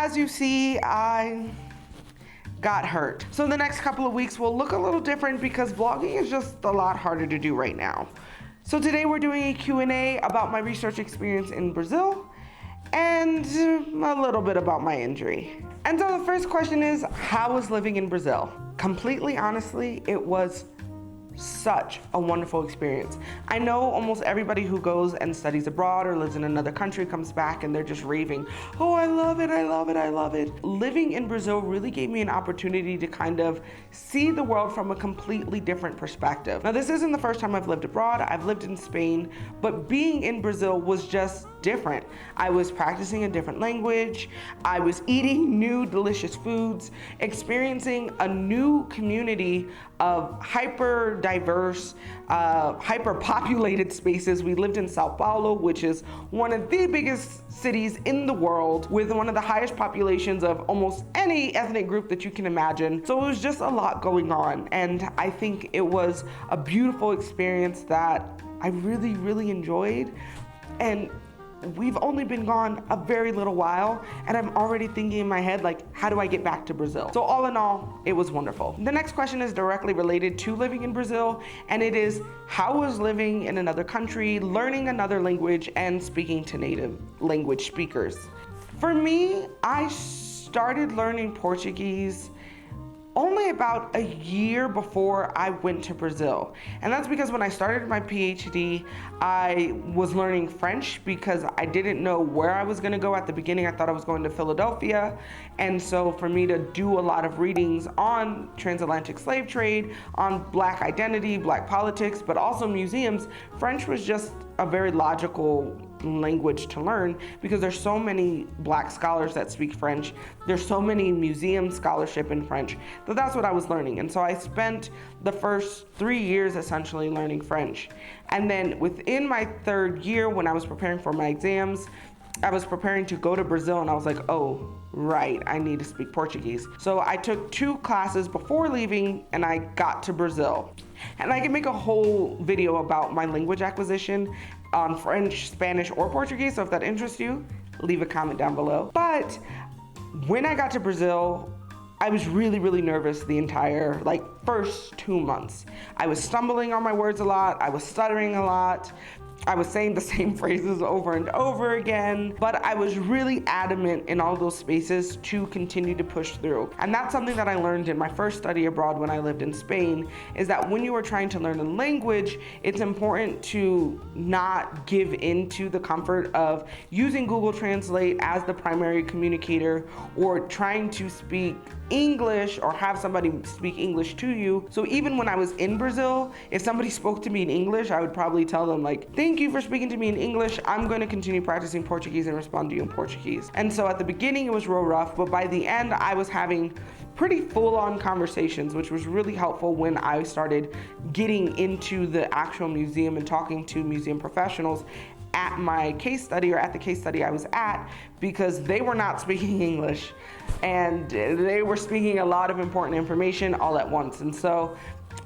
as you see, I got hurt. So the next couple of weeks will look a little different because vlogging is just a lot harder to do right now. So today we're doing a Q&A about my research experience in Brazil and a little bit about my injury. And so the first question is, how was living in Brazil? Completely honestly, it was such a wonderful experience. I know almost everybody who goes and studies abroad or lives in another country comes back and they're just raving, oh, I love it, I love it, I love it. Living in Brazil really gave me an opportunity to kind of see the world from a completely different perspective. Now, this isn't the first time I've lived abroad. I've lived in Spain, but being in Brazil was just different. I was practicing a different language. I was eating new delicious foods, experiencing a new community of hyper diverse, hyper populated spaces. We lived in Sao Paulo, which is one of the biggest cities in the world with one of the highest populations of almost any ethnic group that you can imagine. So it was just a lot going on. And I think it was a beautiful experience that I really, really enjoyed. And we've only been gone a very little while, and I'm already thinking in my head, like, how do I get back to Brazil? So all in all, it was wonderful. The next question is directly related to living in Brazil, and it is, how was living in another country, learning another language, and speaking to native language speakers? For me, I started learning Portuguese only about a year before I went to Brazil. And that's because when I started my PhD, I was learning French because I didn't know where I was gonna go at the beginning. I thought I was going to Philadelphia. And so for me to do a lot of readings on transatlantic slave trade, on Black identity, Black politics, but also museums, French was just a very logical language to learn because there's so many Black scholars that speak French. There's so many museum scholarship in French. So that's what I was learning. And so I spent the first 3 years essentially learning French. And then within my third year, when I was preparing for my exams, I was preparing to go to Brazil, and I was like, oh, right, I need to speak Portuguese. So I took 2 classes before leaving, and I got to Brazil. And I can make a whole video about my language acquisition on French, Spanish, or Portuguese, so if that interests you, leave a comment down below. But when I got to Brazil, I was really, really nervous the entire first 2 months. I was stumbling on my words a lot. I was stuttering a lot. I was saying the same phrases over and over again, but I was really adamant in all those spaces to continue to push through. And that's something that I learned in my first study abroad when I lived in Spain, is that when you are trying to learn a language, it's important to not give into the comfort of using Google Translate as the primary communicator or trying to speak English or have somebody speak English to you. So even when I was in Brazil, if somebody spoke to me in English, I would probably tell them thank you for speaking to me in English. I'm going to continue practicing Portuguese and respond to you in Portuguese. And so at the beginning it was real rough, but by the end I was having pretty full-on conversations, which was really helpful when I started getting into the actual museum and talking to museum professionals at my case study or at the case study I was at, because they were not speaking English and they were speaking a lot of important information all at once. And so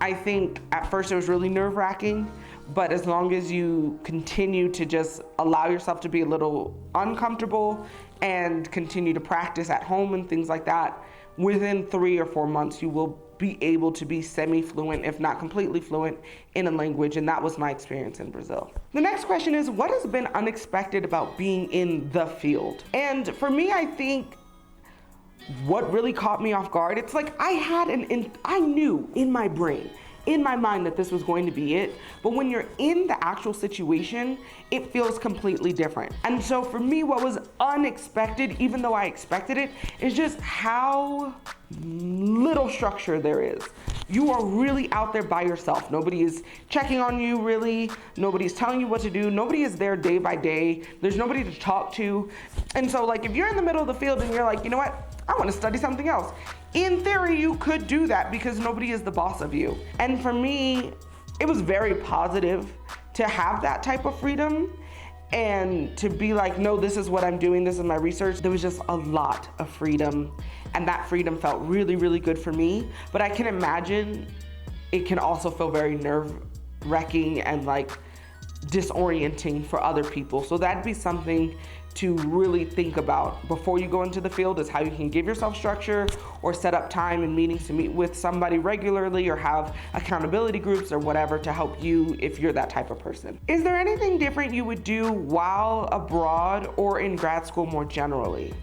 I think at first it was really nerve-wracking, but as long as you continue to just allow yourself to be a little uncomfortable and continue to practice at home and things like that, within 3 or 4 months you will be able to be semi-fluent, if not completely fluent, in a language, and that was my experience in Brazil. The next question is, what has been unexpected about being in the field? And for me, I think what really caught me off guard, it's like I knew in my brain, in my mind, that this was going to be it, but when you're in the actual situation, it feels completely different. And so for me, what was unexpected, even though I expected it, is just how little structure there is. You are really out there by yourself. Nobody is checking on you, really. Nobody's telling you what to do. Nobody is there day by day. There's nobody to talk to. And so if you're in the middle of the field and you're like, you know what, I want to study something else, in theory, you could do that because nobody is the boss of you. And for me, it was very positive to have that type of freedom and to be like, no, this is what I'm doing, this is my research. There was just a lot of freedom, and that freedom felt really, really good for me. But I can imagine it can also feel very nerve-wracking and disorienting for other people. So that'd be something to really think about before you go into the field is how you can give yourself structure or set up time and meetings to meet with somebody regularly or have accountability groups or whatever to help you if you're that type of person. Is there anything different you would do while abroad or in grad school more generally?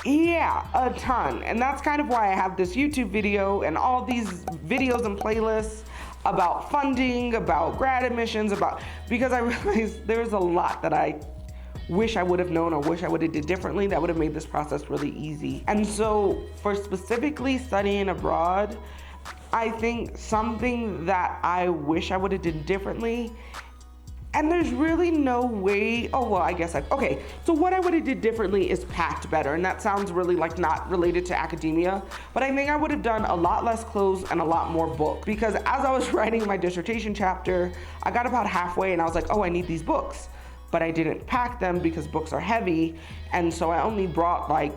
Yeah, a ton. And that's kind of why I have this YouTube video and all these videos and playlists about funding, about grad admissions, because I realized there's a lot that I wish I would have known or wish I would have did differently that would have made this process really easy. And so for specifically studying abroad, I think something that I wish I would have did differently, and there's really no way, so what I would have did differently is packed better, and that sounds really like not related to academia, but I think I would have done a lot less clothes and a lot more books, because as I was writing my dissertation chapter, I got about halfway and I was like, oh, I need these books. But I didn't pack them because books are heavy, and so I only brought like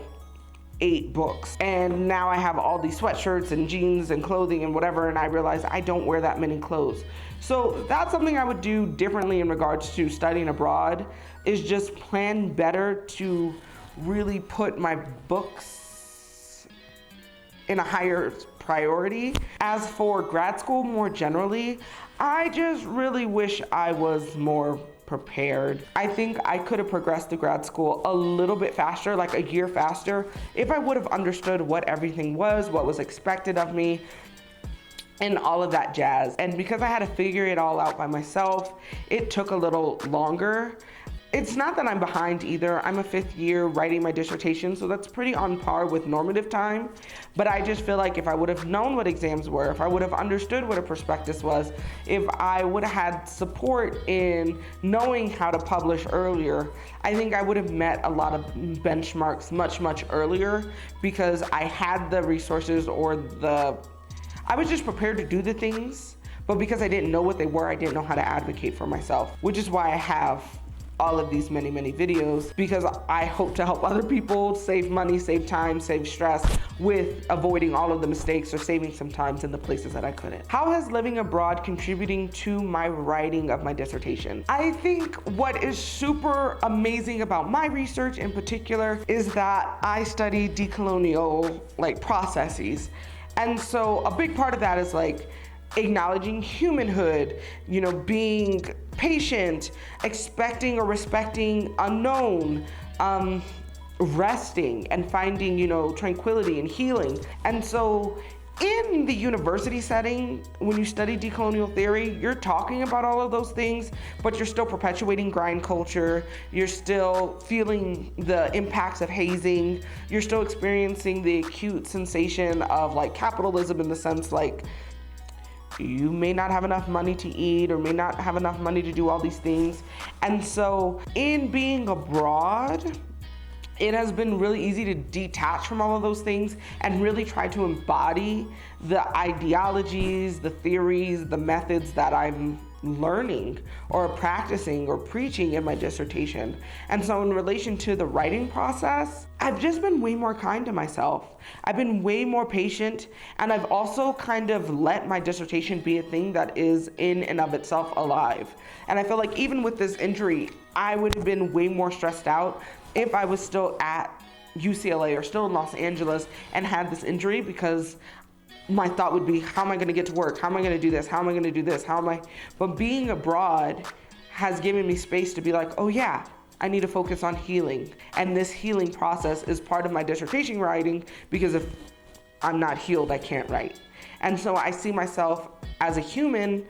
8 books. And now I have all these sweatshirts and jeans and clothing and whatever, and I realize I don't wear that many clothes. So that's something I would do differently in regards to studying abroad, is just plan better to really put my books in a higher priority. As for grad school more generally, I just really wish I was more prepared. I think I could have progressed to grad school a little bit faster, like a year faster, if I would have understood what everything was, what was expected of me, and all of that jazz. And because I had to figure it all out by myself, it took a little longer. It's not that I'm behind either. I'm a 5th year writing my dissertation, so that's pretty on par with normative time. But I just feel like if I would have known what exams were, if I would have understood what a prospectus was, if I would have had support in knowing how to publish earlier, I think I would have met a lot of benchmarks much earlier, because I had the resources I was just prepared to do the things, but because I didn't know what they were, I didn't know how to advocate for myself, which is why I have all of these many videos, because I hope to help other people save money, save time, save stress with avoiding all of the mistakes or saving some times in the places that I couldn't. How has living abroad contributing to my writing of my dissertation? I think what is super amazing about my research in particular is that I study decolonial processes. And so a big part of that is acknowledging humanhood, being patient, expecting or respecting unknown, resting and finding, tranquility and healing. And so in the university setting, when you study decolonial theory, you're talking about all of those things, but you're still perpetuating grind culture. You're still feeling the impacts of hazing. You're still experiencing the acute sensation of capitalism, in the sense you may not have enough money to eat or may not have enough money to do all these things. And so in being abroad, it has been really easy to detach from all of those things and really try to embody the ideologies, the theories, the methods that I'm learning or practicing or preaching in my dissertation. And so in relation to the writing process, I've just been way more kind to myself. I've been way more patient, and I've also kind of let my dissertation be a thing that is in and of itself alive. And I feel like even with this injury, I would have been way more stressed out if I was still at UCLA or still in Los Angeles and had this injury, because my thought would be, how am I going to get to work? How am I going to do this? How am I going to do this? But being abroad has given me space to be like, oh yeah, I need to focus on healing. And this healing process is part of my dissertation writing, because if I'm not healed, I can't write. And so I see myself as a human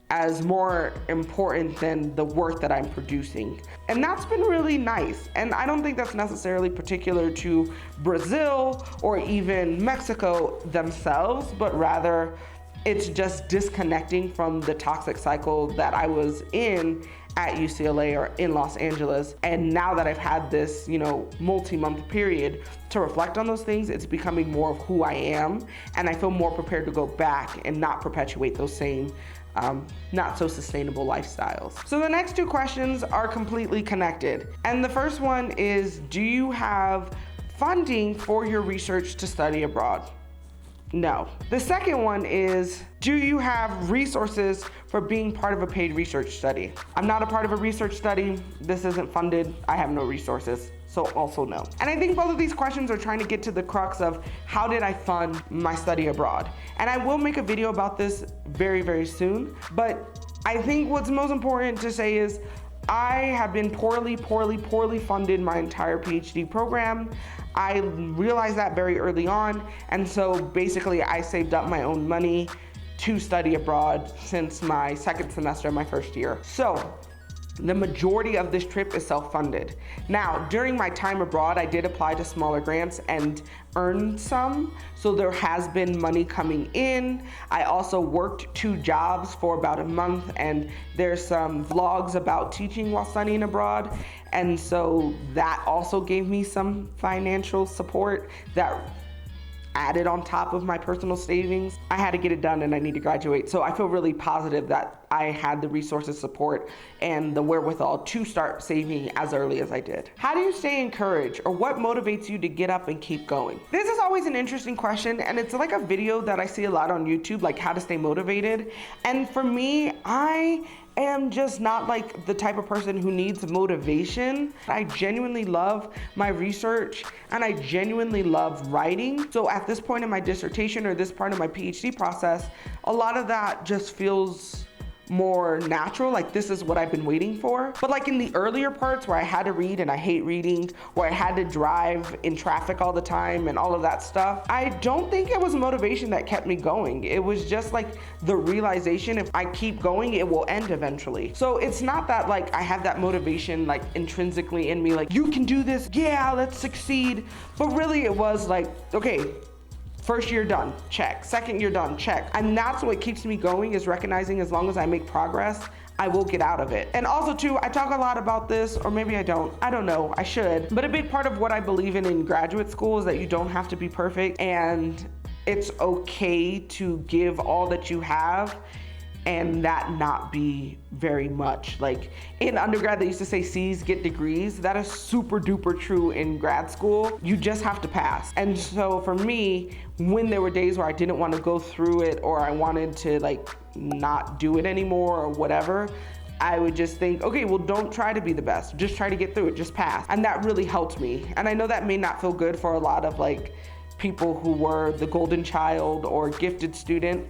as more important than the work that I'm producing. And that's been really nice. And I don't think that's necessarily particular to Brazil or even Mexico themselves, but rather it's just disconnecting from the toxic cycle that I was in at UCLA or in Los Angeles. And now that I've had this, multi-month period to reflect on those things, it's becoming more of who I am. And I feel more prepared to go back and not perpetuate those same not so sustainable lifestyles. So the next 2 questions are completely connected. And the first one is, do you have funding for your research to study abroad? No. The second one is, do you have resources for being part of a paid research study? I'm not a part of a research study. This isn't funded. I have no resources. So also no. And I think both of these questions are trying to get to the crux of how did I fund my study abroad? And I will make a video about this very, very soon. But I think what's most important to say is I have been poorly funded my entire PhD program. I realized that very early on. And so basically I saved up my own money to study abroad since my second semester of my first year. So the majority of this trip is self-funded. Now, during my time abroad, I did apply to smaller grants and earned some, so there has been money coming in. I also worked 2 jobs for about a month, and there's some vlogs about teaching while studying abroad, and so that also gave me some financial support that added on top of my personal savings. I had to get it done and I need to graduate. So I feel really positive that I had the resources, support, and the wherewithal to start saving as early as I did. How do you stay encouraged, or what motivates you to get up and keep going? This is always an interesting question, and it's like a video that I see a lot on YouTube, like how to stay motivated. And for me, I am just not like the type of person who needs motivation. I genuinely love my research and I genuinely love writing. So at this point in my dissertation or this part of my PhD process, a lot of that just feels more natural, like this is what I've been waiting for. But like in the earlier parts where I had to read and I hate reading, where I had to drive in traffic all the time and all of that stuff, I don't think it was motivation that kept me going. It was just like the realization, if I keep going, it will end eventually. So it's not that like I have that motivation like intrinsically in me, like you can do this, yeah, let's succeed. But really it was like, okay, first year done, check. Second year done, check. And that's what keeps me going, is recognizing as long as I make progress, I will get out of it. And also too, I talk a lot about this, or maybe I don't know, I should. But a big part of what I believe in graduate school is that you don't have to be perfect, and it's okay to give all that you have and that not be very much. Like in undergrad, they used to say C's get degrees. That is super duper true in grad school. You just have to pass. And so for me, when there were days where I didn't want to go through it, or I wanted to like not do it anymore or whatever, I would just think, okay, well, don't try to be the best. Just try to get through it, just pass. And that really helped me. And I know that may not feel good for a lot of like people who were the golden child or gifted student,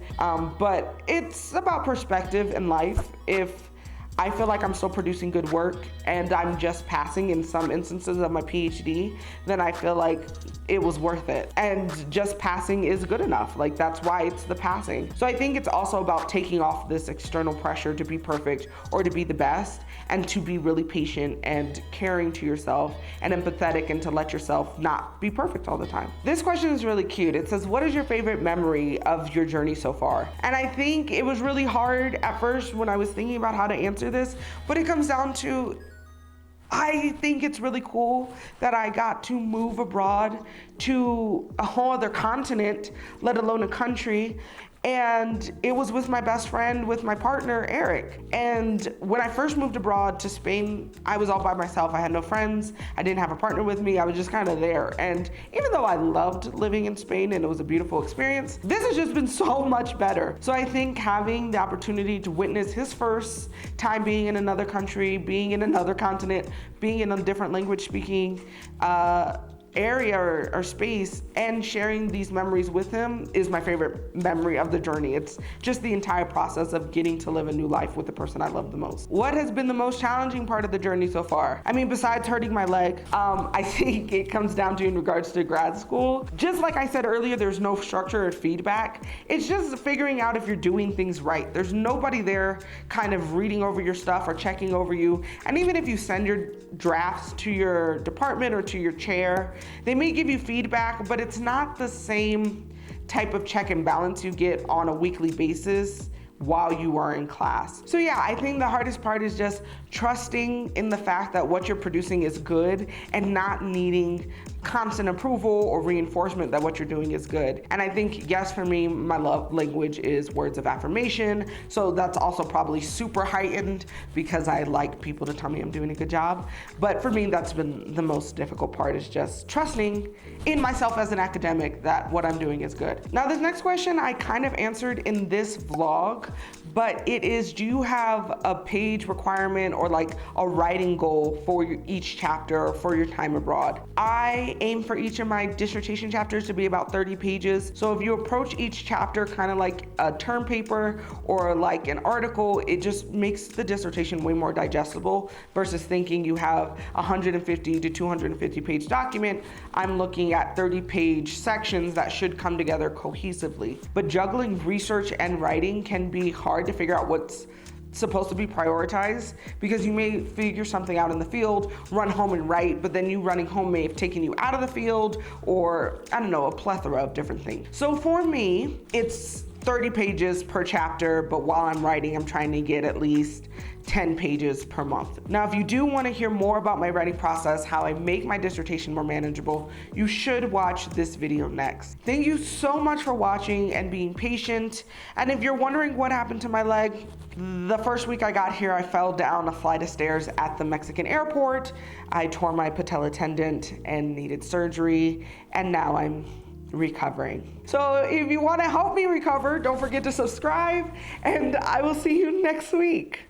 but it's about perspective in life. If I feel like I'm still producing good work and I'm just passing in some instances of my PhD, then I feel like it was worth it. And just passing is good enough. Like that's why it's the passing. So I think it's also about taking off this external pressure to be perfect or to be the best, and to be really patient and caring to yourself and empathetic, and to let yourself not be perfect all the time. This question is really cute. It says, what is your favorite memory of your journey so far? And I think it was really hard at first when I was thinking about how to answer this, but it comes down to, I think it's really cool that I got to move abroad to a whole other continent, let alone a country. And it was with my best friend, with my partner, Eric. And when I first moved abroad to Spain, I was all by myself. I had no friends. I didn't have a partner with me. I was just kind of there. And even though I loved living in Spain and it was a beautiful experience, this has just been so much better. So I think having the opportunity to witness his first time being in another country, being in another continent, being in a different language speaking area or space, and sharing these memories with him is my favorite memory of the journey. It's just the entire process of getting to live a new life with the person I love the most. What has been the most challenging part of the journey so far? I mean, besides hurting my leg, I think it comes down to in regards to grad school. Just like I said earlier, there's no structure or feedback. It's just figuring out if you're doing things right. There's nobody there kind of reading over your stuff or checking over you. And even if you send your drafts to your department or to your chair, they may give you feedback, but it's not the same type of check and balance you get on a weekly basis while you are in class. So yeah, I think the hardest part is just trusting in the fact that what you're producing is good and not needing constant approval or reinforcement that what you're doing is good. And I think, yes, for me, my love language is words of affirmation. So that's also probably super heightened because I like people to tell me I'm doing a good job. But for me, that's been the most difficult part, is just trusting in myself as an academic that what I'm doing is good. Now, this next question I kind of answered in this vlog, but it is, do you have a page requirement or like a writing goal for each chapter for your time abroad? I aim for each of my dissertation chapters to be about 30 pages. So if you approach each chapter kind of like a term paper or like an article, it just makes the dissertation way more digestible versus thinking you have 150 to 250 page document. I'm looking at 30-page sections that should come together cohesively. But juggling research and writing can be hard to figure out what's supposed to be prioritized, because you may figure something out in the field, run home and write, but then you running home may have taken you out of the field, or I don't know, a plethora of different things. So for me, it's 30 pages per chapter, but while I'm writing, I'm trying to get at least 10 pages per month. Now, if you do want to hear more about my writing process, how I make my dissertation more manageable, you should watch this video next. Thank you so much for watching and being patient. And if you're wondering what happened to my leg, the first week I got here, I fell down a flight of stairs at the Mexican airport. I tore my patella tendon and needed surgery, and now I'm recovering. So if you want to help me recover, don't forget to subscribe, and I will see you next week.